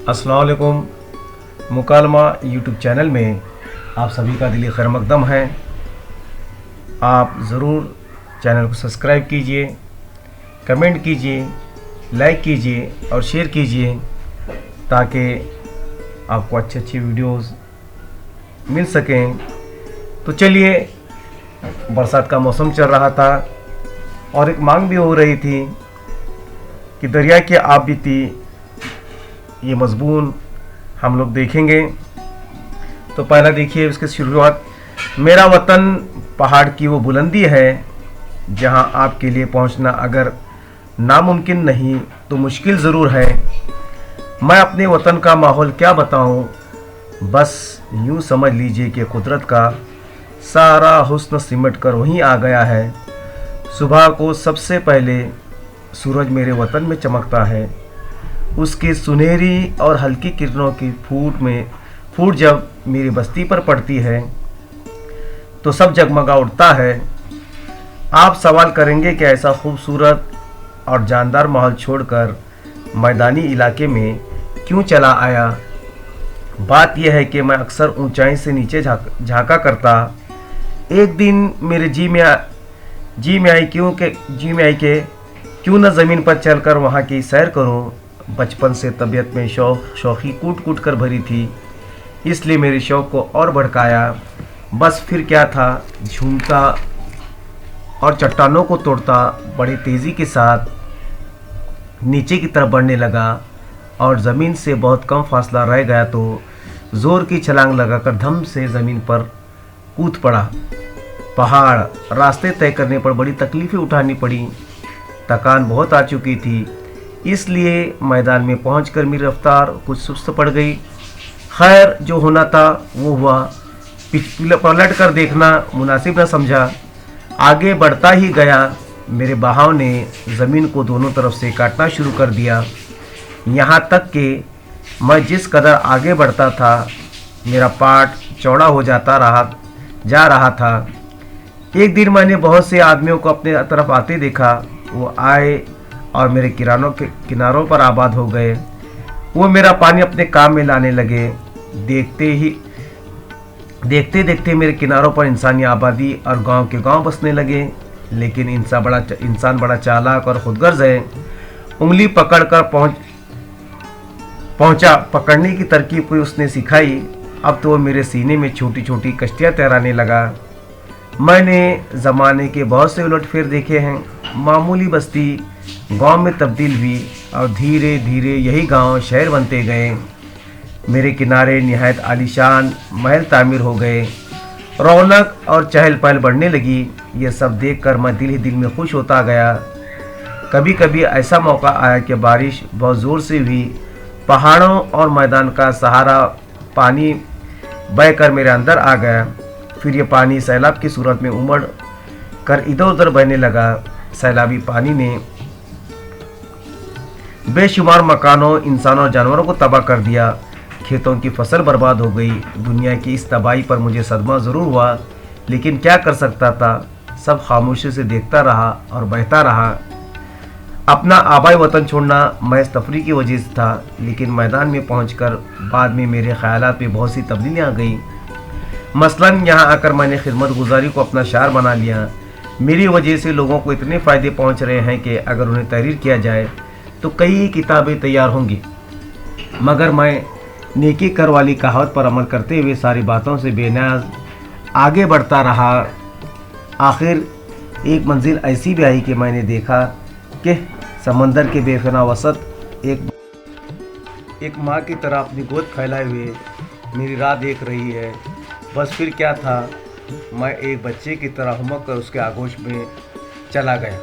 अस्सलाम वालेकुम। मुकालमा YouTube channel में आप सभी का दिली खैर मकदम है। आप ज़रूर चैनल को सब्सक्राइब कीजिए, कमेंट कीजिए, लाइक कीजिए और शेयर कीजिए ताकि आपको अच्छे अच्छे वीडियोस मिल सकें। तो चलिए, बरसात का मौसम चल रहा था और एक मांग भी हो रही थी कि दरिया की आप बीती ये मज़मून हम लोग देखेंगे। तो पहला देखिए इसकी शुरुआत। मेरा वतन पहाड़ की वो बुलंदी है जहां आपके लिए पहुंचना अगर नामुमकिन नहीं तो मुश्किल ज़रूर है। मैं अपने वतन का माहौल क्या बताऊं, बस यूं समझ लीजिए कि कुदरत का सारा हुस्न सिमट कर वहीं आ गया है। सुबह को सबसे पहले सूरज मेरे वतन में चमकता है। उसकी सुनहरी और हल्की किरणों की फूट जब मेरी बस्ती पर पड़ती है तो सब जगमगा उठता है। आप सवाल करेंगे कि ऐसा खूबसूरत और जानदार माहौल छोड़कर मैदानी इलाके में क्यों चला आया। बात यह है कि मैं अक्सर ऊंचाई से नीचे झांका करता। एक दिन मेरे जी में आई कि क्यों न ज़मीन पर चलकर वहाँ की सैर करूं। बचपन से तबीयत में शौक़ी कूट कर भरी थी, इसलिए मेरे शौक़ को और भड़काया। बस फिर क्या था, झूमता और चट्टानों को तोड़ता बड़ी तेज़ी के साथ नीचे की तरफ बढ़ने लगा और ज़मीन से बहुत कम फासला रह गया तो ज़ोर की छलांग लगाकर धम से ज़मीन पर कूद पड़ा। पहाड़ रास्ते तय करने पर बड़ी तकलीफ़ें उठानी पड़ी। थकान बहुत आ चुकी थी, इसलिए मैदान में पहुंचकर मेरी रफ्तार कुछ सुस्त पड़ गई। खैर, जो होना था वो हुआ। पलट कर देखना मुनासिब न समझा, आगे बढ़ता ही गया। मेरे बहाव ने ज़मीन को दोनों तरफ से काटना शुरू कर दिया, यहाँ तक कि मैं जिस कदर आगे बढ़ता था मेरा पाट चौड़ा हो जा रहा था। एक दिन मैंने बहुत से आदमियों को अपने तरफ आते देखा। वो आए और मेरे किनारों पर आबाद हो गए। वो मेरा पानी अपने काम में लाने लगे। देखते देखते मेरे किनारों पर इंसानी आबादी और गांव के गांव बसने लगे। लेकिन इंसान बड़ा चालाक और खुदगर्ज है। उंगली पकड़कर पकड़ने की तरकीब कोई उसने सिखाई। अब तो वो मेरे सीने में छोटी छोटी कश्तियाँ तैराने लगा। मैंने ज़माने के बहुत से उलटफेर देखे हैं। मामूली बस्ती गांव में तब्दील हुई और धीरे धीरे यही गांव शहर बनते गए। मेरे किनारे निहायत आलीशान महल तामीर हो गए। रौनक और चहल पहल बढ़ने लगी। ये सब देखकर मैं दिल ही दिल में खुश होता गया। कभी कभी ऐसा मौका आया कि बारिश बहुत ज़ोर से हुई। पहाड़ों और मैदान का सहारा पानी बहकर मेरे अंदर आ गया। फिर ये पानी सैलाब की सूरत में उमड़ कर इधर उधर बहने लगा। सैलाबी पानी ने बेशुमार मकानों, इंसानों और जानवरों को तबाह कर दिया। खेतों की फसल बर्बाद हो गई। दुनिया की इस तबाही पर मुझे सदमा ज़रूर हुआ, लेकिन क्या कर सकता था। सब खामोशी से देखता रहा और बहता रहा। अपना आबाई वतन छोड़ना महज तफरीह की वजह से था, लेकिन मैदान में पहुंचकर बाद में मेरे ख्यालात में बहुत सी तब्दीलियाँ आ गई। मसलन यहाँ आकर मैंने खिदमत गुजारी को अपना शार बना लिया। मेरी वजह से लोगों को इतने फ़ायदे पहुँच रहे हैं कि अगर उन्हें तहरीर किया जाए तो कई किताबें तैयार होंगी। मगर मैं नेकी कर वाली कहावत पर अमल करते हुए सारी बातों से बेनियाज आगे बढ़ता रहा। आखिर एक मंजिल ऐसी भी आई कि मैंने देखा कि समंदर के बेफना वसत एक माँ की तरह अपनी गोद फैलाए हुए मेरी राह देख रही है। बस फिर क्या था, मैं एक बच्चे की तरह हुमक कर उसके आगोश में चला गया।